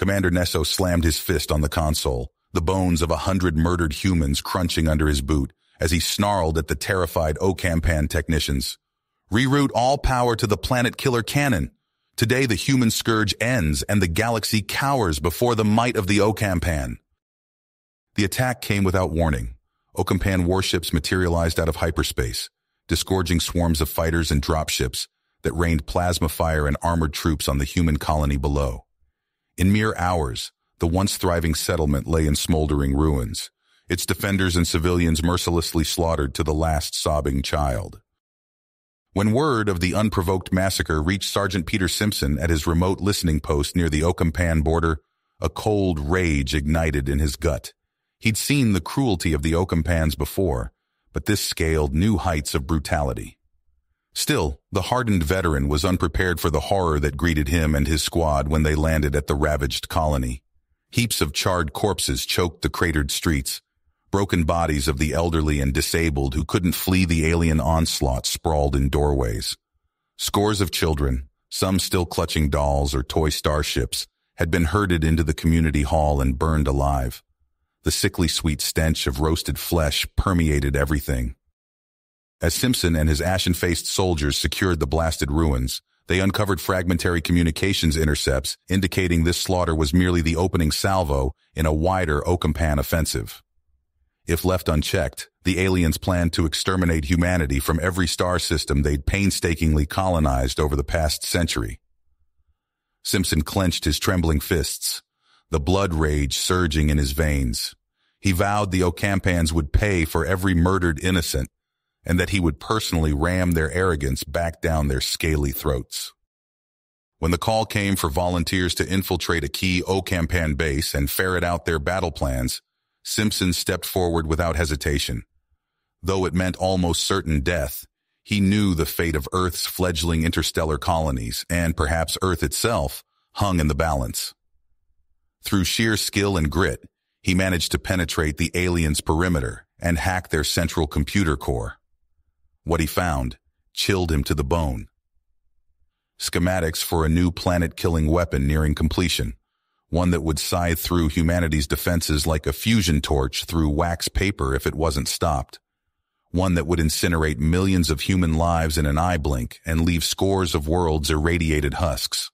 Commander Nesso slammed his fist on the console, the bones of 100 murdered humans crunching under his boot as he snarled at the terrified Ocampan technicians. Reroute all power to the planet killer cannon. Today the human scourge ends and the galaxy cowers before the might of the Ocampan. The attack came without warning. Ocampan warships materialized out of hyperspace, disgorging swarms of fighters and dropships that rained plasma fire and armored troops on the human colony below. In mere hours, the once thriving settlement lay in smoldering ruins, its defenders and civilians mercilessly slaughtered to the last sobbing child. When word of the unprovoked massacre reached Sergeant Peter Simpson at his remote listening post near the Ocampan border, a cold rage ignited in his gut. He'd seen the cruelty of the Ocampans before, but this scaled new heights of brutality. Still, the hardened veteran was unprepared for the horror that greeted him and his squad when they landed at the ravaged colony. Heaps of charred corpses choked the cratered streets. Broken bodies of the elderly and disabled who couldn't flee the alien onslaught sprawled in doorways. Scores of children, some still clutching dolls or toy starships, had been herded into the community hall and burned alive. The sickly sweet stench of roasted flesh permeated everything. As Simpson and his ashen-faced soldiers secured the blasted ruins, they uncovered fragmentary communications intercepts indicating this slaughter was merely the opening salvo in a wider Ocampan offensive. If left unchecked, the aliens planned to exterminate humanity from every star system they'd painstakingly colonized over the past century. Simpson clenched his trembling fists, the blood rage surging in his veins. He vowed the Ocampans would pay for every murdered innocent, and that he would personally ram their arrogance back down their scaly throats. When the call came for volunteers to infiltrate a key Ocampan base and ferret out their battle plans, Simpson stepped forward without hesitation. Though it meant almost certain death, he knew the fate of Earth's fledgling interstellar colonies, and perhaps Earth itself, hung in the balance. Through sheer skill and grit, he managed to penetrate the aliens' perimeter and hack their central computer core. What he found chilled him to the bone. Schematics for a new planet-killing weapon nearing completion, one that would scythe through humanity's defenses like a fusion torch through wax paper if it wasn't stopped. One that would incinerate millions of human lives in an eye blink and leave scores of worlds irradiated husks.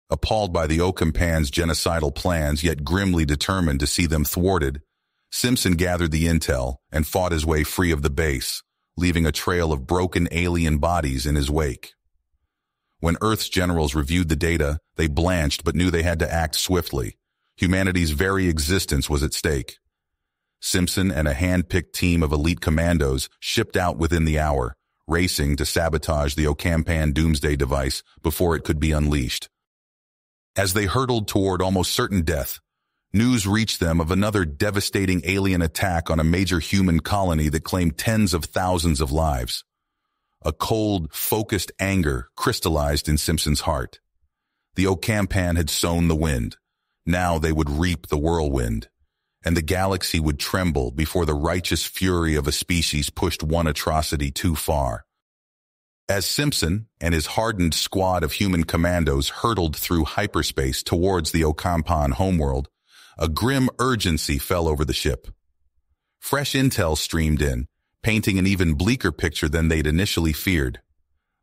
Appalled by the Ocampans' genocidal plans, yet grimly determined to see them thwarted, Simpson gathered the intel and fought his way free of the base, leaving a trail of broken alien bodies in his wake. When Earth's generals reviewed the data, they blanched but knew they had to act swiftly. Humanity's very existence was at stake. Simpson and a hand-picked team of elite commandos shipped out within the hour, racing to sabotage the Ocampan doomsday device before it could be unleashed. As they hurtled toward almost certain death, news reached them of another devastating alien attack on a major human colony that claimed tens of thousands of lives. A cold, focused anger crystallized in Simpson's heart. The Ocampan had sown the wind. Now they would reap the whirlwind, and the galaxy would tremble before the righteous fury of a species pushed one atrocity too far. As Simpson and his hardened squad of human commandos hurtled through hyperspace towards the Ocampan homeworld, a grim urgency fell over the ship. Fresh intel streamed in, painting an even bleaker picture than they'd initially feared.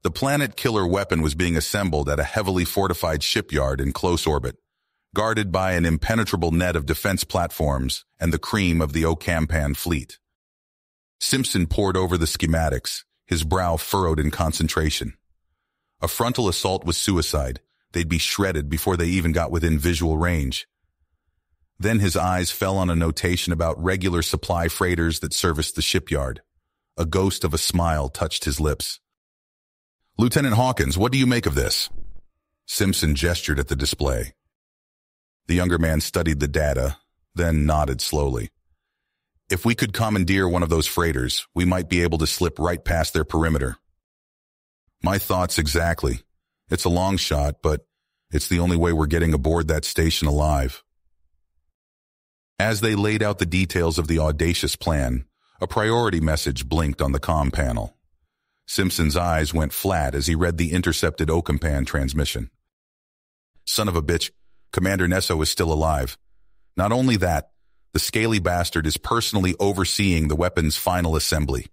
The planet-killer weapon was being assembled at a heavily fortified shipyard in close orbit, guarded by an impenetrable net of defense platforms and the cream of the Ocampan fleet. Simpson pored over the schematics, his brow furrowed in concentration. A frontal assault was suicide. They'd be shredded before they even got within visual range. Then his eyes fell on a notation about regular supply freighters that serviced the shipyard. A ghost of a smile touched his lips. "Lieutenant Hawkins, what do you make of this?" Simpson gestured at the display. The younger man studied the data, then nodded slowly. "If we could commandeer one of those freighters, we might be able to slip right past their perimeter." "My thoughts exactly. It's a long shot, but it's the only way we're getting aboard that station alive." As they laid out the details of the audacious plan, a priority message blinked on the comm panel. Simpson's eyes went flat as he read the intercepted Ocampan transmission. "Son of a bitch, Commander Nesso is still alive. Not only that, the scaly bastard is personally overseeing the weapon's final assembly.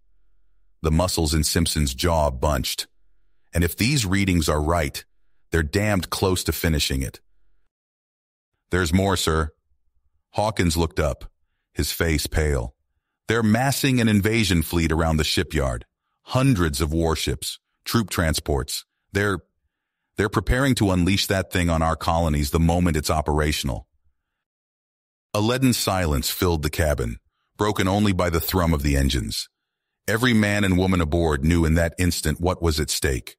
The muscles in Simpson's jaw bunched. And if these readings are right, they're damned close to finishing it. There's more, sir. Hawkins looked up, his face pale. They're massing an invasion fleet around the shipyard. Hundreds of warships, troop transports. They're preparing to unleash that thing on our colonies the moment it's operational. A leaden silence filled the cabin, broken only by the thrum of the engines. Every man and woman aboard knew in that instant what was at stake.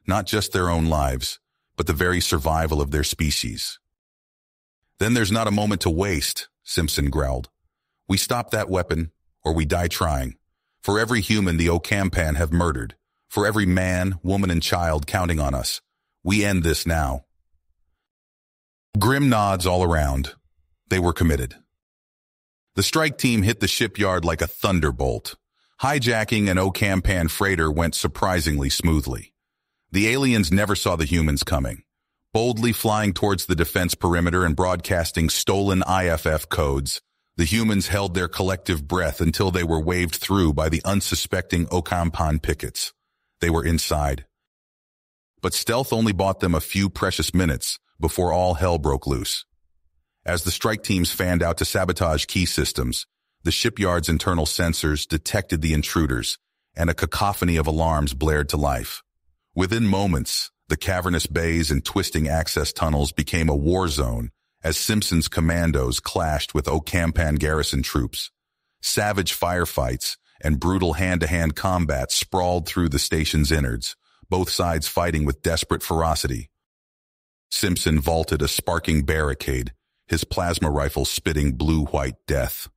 Not just their own lives, but the very survival of their species. Then there's not a moment to waste, Simpson growled. We stop that weapon, or we die trying. For every human the Ocampan have murdered, for every man, woman, and child counting on us, we end this now. Grim nods all around. They were committed. The strike team hit the shipyard like a thunderbolt. Hijacking an Ocampan freighter went surprisingly smoothly. The aliens never saw the humans coming. Boldly flying towards the defense perimeter and broadcasting stolen IFF codes, the humans held their collective breath until they were waved through by the unsuspecting Ocampan pickets. They were inside. But stealth only bought them a few precious minutes before all hell broke loose. As the strike teams fanned out to sabotage key systems, the shipyard's internal sensors detected the intruders, and a cacophony of alarms blared to life. Within moments, the cavernous bays and twisting access tunnels became a war zone as Simpson's commandos clashed with Ocampan garrison troops. Savage firefights and brutal hand-to-hand combat sprawled through the station's innards, both sides fighting with desperate ferocity. Simpson vaulted a sparking barricade, his plasma rifle spitting blue-white death.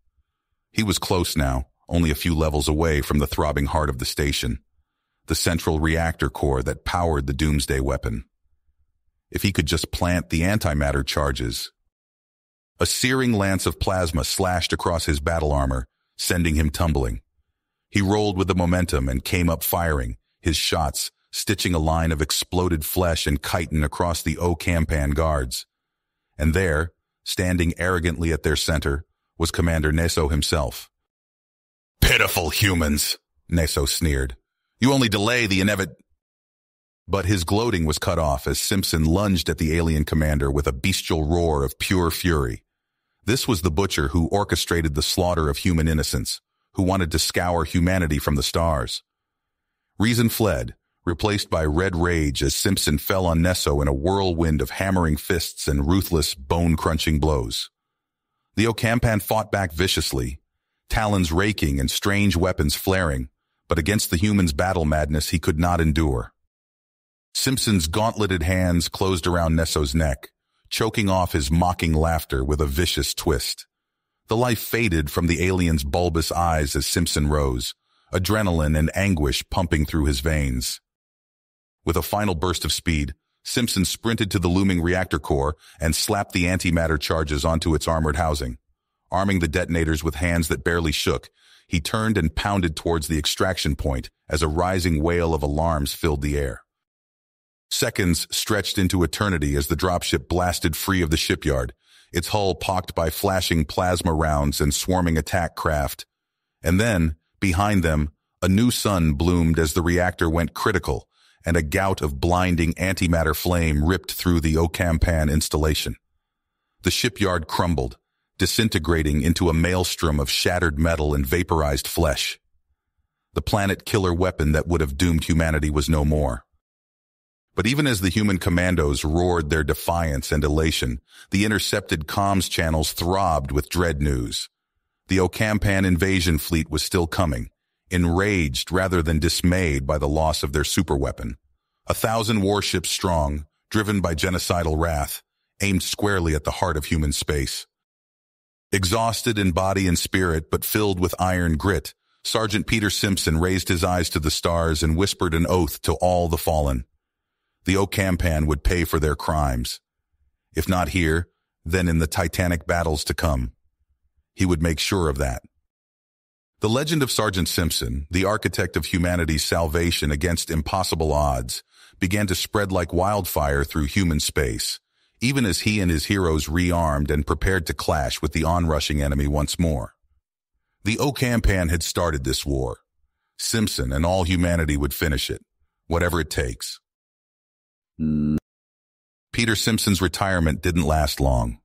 He was close now, only a few levels away from the throbbing heart of the station, the central reactor core that powered the doomsday weapon. If he could just plant the antimatter charges. A searing lance of plasma slashed across his battle armor, sending him tumbling. He rolled with the momentum and came up firing, his shots stitching a line of exploded flesh and chitin across the Ocampan guards. And there, standing arrogantly at their center, was Commander Nesso himself. "Pitiful humans," Nesso sneered. "You only delay the But his gloating was cut off as Simpson lunged at the alien commander with a bestial roar of pure fury. This was the butcher who orchestrated the slaughter of human innocents, who wanted to scour humanity from the stars. Reason fled, replaced by red rage as Simpson fell on Nesso in a whirlwind of hammering fists and ruthless, bone-crunching blows. The Ocampan fought back viciously, talons raking and strange weapons flaring, but against the human's battle madness he could not endure. Simpson's gauntleted hands closed around Nesso's neck, choking off his mocking laughter with a vicious twist. The life faded from the alien's bulbous eyes as Simpson rose, adrenaline and anguish pumping through his veins. With a final burst of speed, Simpson sprinted to the looming reactor core and slapped the antimatter charges onto its armored housing. Arming the detonators with hands that barely shook, he turned and pounded towards the extraction point as a rising wail of alarms filled the air. Seconds stretched into eternity as the dropship blasted free of the shipyard, its hull pocked by flashing plasma rounds and swarming attack craft. And then, behind them, a new sun bloomed as the reactor went critical, and a gout of blinding antimatter flame ripped through the Ocampan installation. The shipyard crumbled, disintegrating into a maelstrom of shattered metal and vaporized flesh. The planet-killer weapon that would have doomed humanity was no more. But even as the human commandos roared their defiance and elation, the intercepted comms channels throbbed with dread news. The Ocampan invasion fleet was still coming, enraged rather than dismayed by the loss of their superweapon. 1,000 warships strong, driven by genocidal wrath, aimed squarely at the heart of human space. Exhausted in body and spirit, but filled with iron grit, Sergeant Peter Simpson raised his eyes to the stars and whispered an oath to all the fallen. The Ocampan would pay for their crimes. If not here, then in the titanic battles to come. He would make sure of that. The legend of Sergeant Simpson, the architect of humanity's salvation against impossible odds, began to spread like wildfire through human space, even as he and his heroes rearmed and prepared to clash with the onrushing enemy once more. The Ocampan had started this war. Simpson and all humanity would finish it, whatever it takes. Peter Simpson's retirement didn't last long.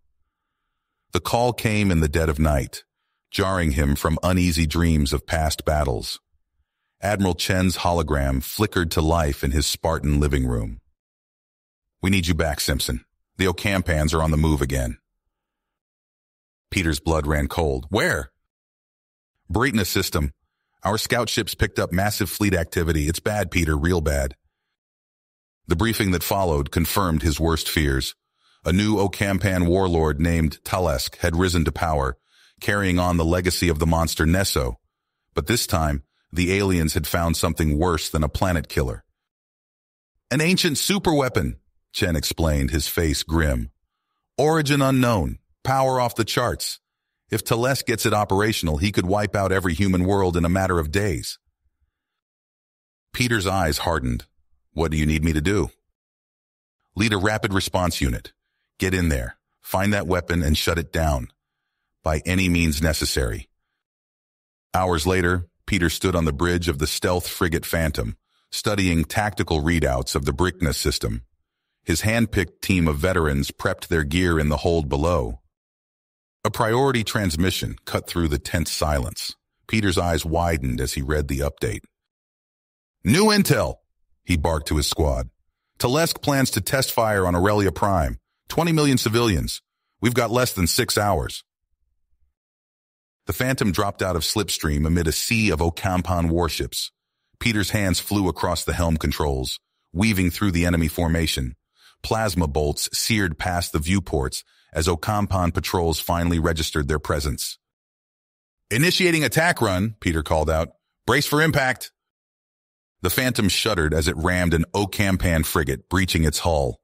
The call came in the dead of night, jarring him from uneasy dreams of past battles. Admiral Chen's hologram flickered to life in his Spartan living room. "We need you back, Simpson. The Ocampans are on the move again." Peter's blood ran cold. "Where?" "Breitna system. Our scout ships picked up massive fleet activity. It's bad, Peter, real bad." The briefing that followed confirmed his worst fears. A new Ocampan warlord named Talesk had risen to power, carrying on the legacy of the monster Nesso. But this time, the aliens had found something worse than a planet killer. "An ancient superweapon," Chen explained, his face grim. "Origin unknown, power off the charts. If Talesk gets it operational, he could wipe out every human world in a matter of days." Peter's eyes hardened. "What do you need me to do?" "Lead a rapid response unit. Get in there, find that weapon, and shut it down. By any means necessary." Hours later, Peter stood on the bridge of the stealth frigate Phantom, studying tactical readouts of the Breitna system. His hand-picked team of veterans prepped their gear in the hold below. A priority transmission cut through the tense silence. Peter's eyes widened as he read the update. "New intel," he barked to his squad. "Talesk plans to test fire on Aurelia Prime. 20 million civilians. We've got less than 6 hours." The Phantom dropped out of slipstream amid a sea of Ocampan warships. Peter's hands flew across the helm controls, weaving through the enemy formation. Plasma bolts seared past the viewports as Ocampan patrols finally registered their presence. "Initiating attack run," Peter called out. "Brace for impact." The Phantom shuddered as it rammed an Ocampan frigate, breaching its hull.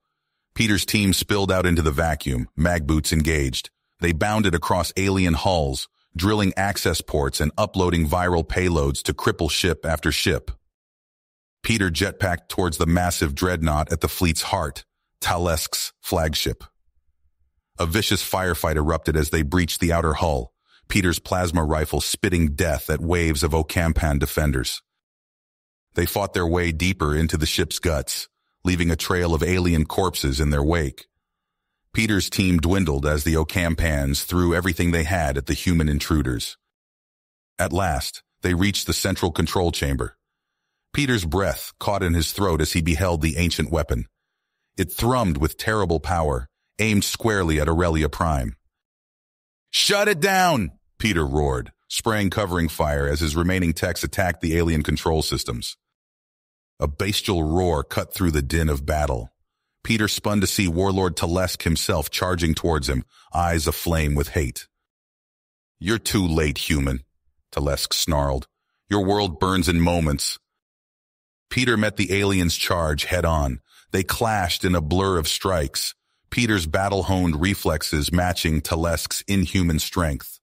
Peter's team spilled out into the vacuum, mag boots engaged. They bounded across alien hulls, drilling access ports and uploading viral payloads to cripple ship after ship. Peter jetpacked towards the massive dreadnought at the fleet's heart, Talesk's flagship. A vicious firefight erupted as they breached the outer hull, Peter's plasma rifle spitting death at waves of Ocampan defenders. They fought their way deeper into the ship's guts, leaving a trail of alien corpses in their wake. Peter's team dwindled as the Ocampans threw everything they had at the human intruders. At last, they reached the central control chamber. Peter's breath caught in his throat as he beheld the ancient weapon. It thrummed with terrible power, aimed squarely at Aurelia Prime. "Shut it down!" Peter roared, spraying covering fire as his remaining techs attacked the alien control systems. A bestial roar cut through the din of battle. Peter spun to see Warlord Talesk himself charging towards him, eyes aflame with hate. "You're too late, human," Talesk snarled. "Your world burns in moments." Peter met the aliens' charge head-on. They clashed in a blur of strikes, Peter's battle-honed reflexes matching Talesk's inhuman strength.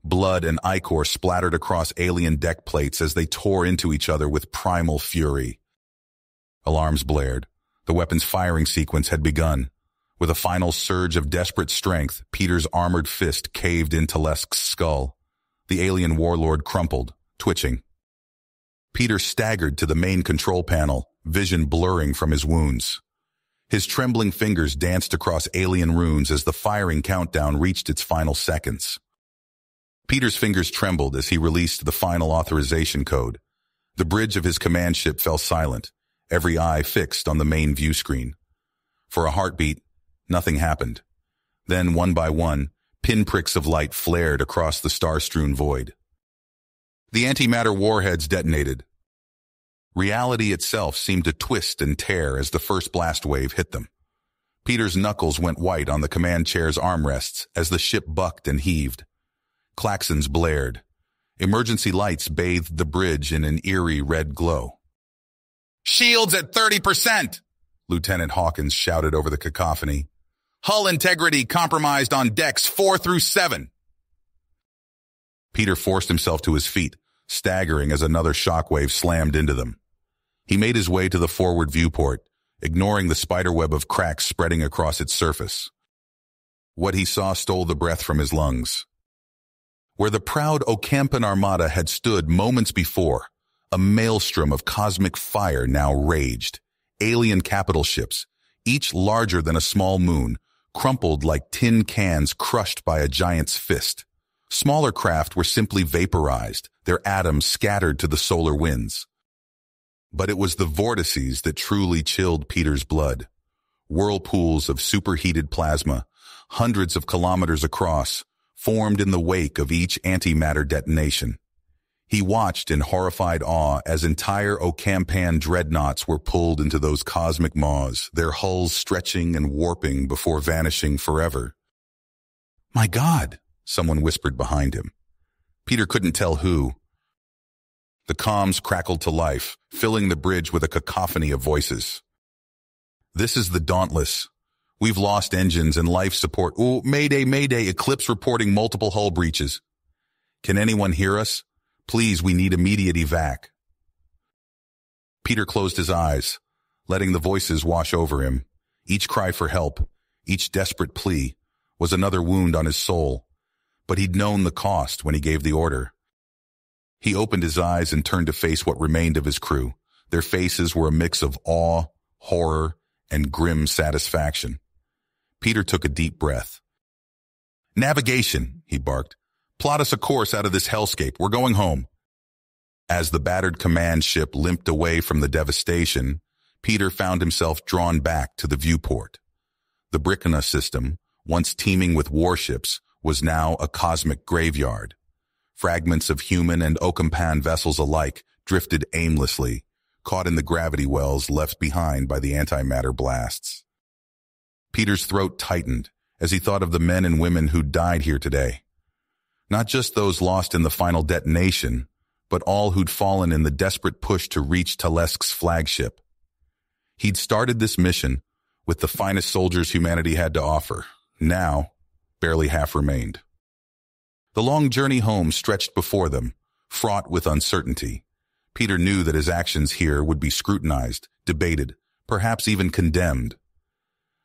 Blood and ichor splattered across alien deck plates as they tore into each other with primal fury. Alarms blared. The weapon's firing sequence had begun. With a final surge of desperate strength, Peter's armored fist caved in Talesk's skull. The alien warlord crumpled, twitching. Peter staggered to the main control panel, vision blurring from his wounds. His trembling fingers danced across alien runes as the firing countdown reached its final seconds. Peter's fingers trembled as he released the final authorization code. The bridge of his command ship fell silent, every eye fixed on the main view screen. For a heartbeat, nothing happened. Then, one by one, pinpricks of light flared across the star-strewn void. The antimatter warheads detonated. Reality itself seemed to twist and tear as the first blast wave hit them. Peter's knuckles went white on the command chair's armrests as the ship bucked and heaved. Klaxons blared. Emergency lights bathed the bridge in an eerie red glow. "Shields at 30%!" Lieutenant Hawkins shouted over the cacophony. "Hull integrity compromised on decks 4 through 7. Peter forced himself to his feet, staggering as another shockwave slammed into them. He made his way to the forward viewport, ignoring the spiderweb of cracks spreading across its surface. What he saw stole the breath from his lungs. Where the proud Ocampan Armada had stood moments before, a maelstrom of cosmic fire now raged. Alien capital ships, each larger than a small moon, crumpled like tin cans crushed by a giant's fist. Smaller craft were simply vaporized, their atoms scattered to the solar winds. But it was the vortices that truly chilled Peter's blood. Whirlpools of superheated plasma, hundreds of kilometers across, formed in the wake of each antimatter detonation. He watched in horrified awe as entire Ocampan dreadnoughts were pulled into those cosmic maws, their hulls stretching and warping before vanishing forever. "My God," someone whispered behind him. Peter couldn't tell who. The comms crackled to life, filling the bridge with a cacophony of voices. "This is the Dauntless. We've lost engines and life support. Ooh, mayday, mayday, Eclipse reporting multiple hull breaches. Can anyone hear us? Please, we need immediate evac." Peter closed his eyes, letting the voices wash over him. Each cry for help, each desperate plea, was another wound on his soul. But he'd known the cost when he gave the order. He opened his eyes and turned to face what remained of his crew. Their faces were a mix of awe, horror, and grim satisfaction. Peter took a deep breath. "Navigation," he barked. "Plot us a course out of this hellscape. We're going home." As the battered command ship limped away from the devastation, Peter found himself drawn back to the viewport. The Bricana system, once teeming with warships, was now a cosmic graveyard. Fragments of human and Ocampan vessels alike drifted aimlessly, caught in the gravity wells left behind by the antimatter blasts. Peter's throat tightened as he thought of the men and women who died here today. Not just those lost in the final detonation, but all who'd fallen in the desperate push to reach Talesk's flagship. He'd started this mission with the finest soldiers humanity had to offer. Now, barely half remained. The long journey home stretched before them, fraught with uncertainty. Peter knew that his actions here would be scrutinized, debated, perhaps even condemned.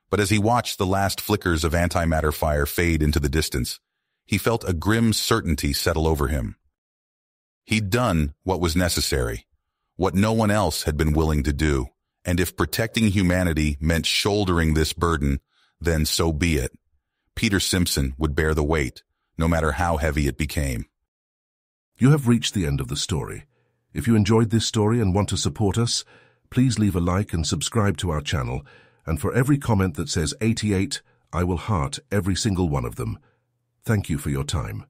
But as he watched the last flickers of antimatter fire fade into the distance, he felt a grim certainty settle over him. He'd done what was necessary, what no one else had been willing to do, and if protecting humanity meant shouldering this burden, then so be it. Peter Simpson would bear the weight, no matter how heavy it became. You have reached the end of the story. If you enjoyed this story and want to support us, please leave a like and subscribe to our channel, and for every comment that says 88, I will heart every single one of them. Thank you for your time.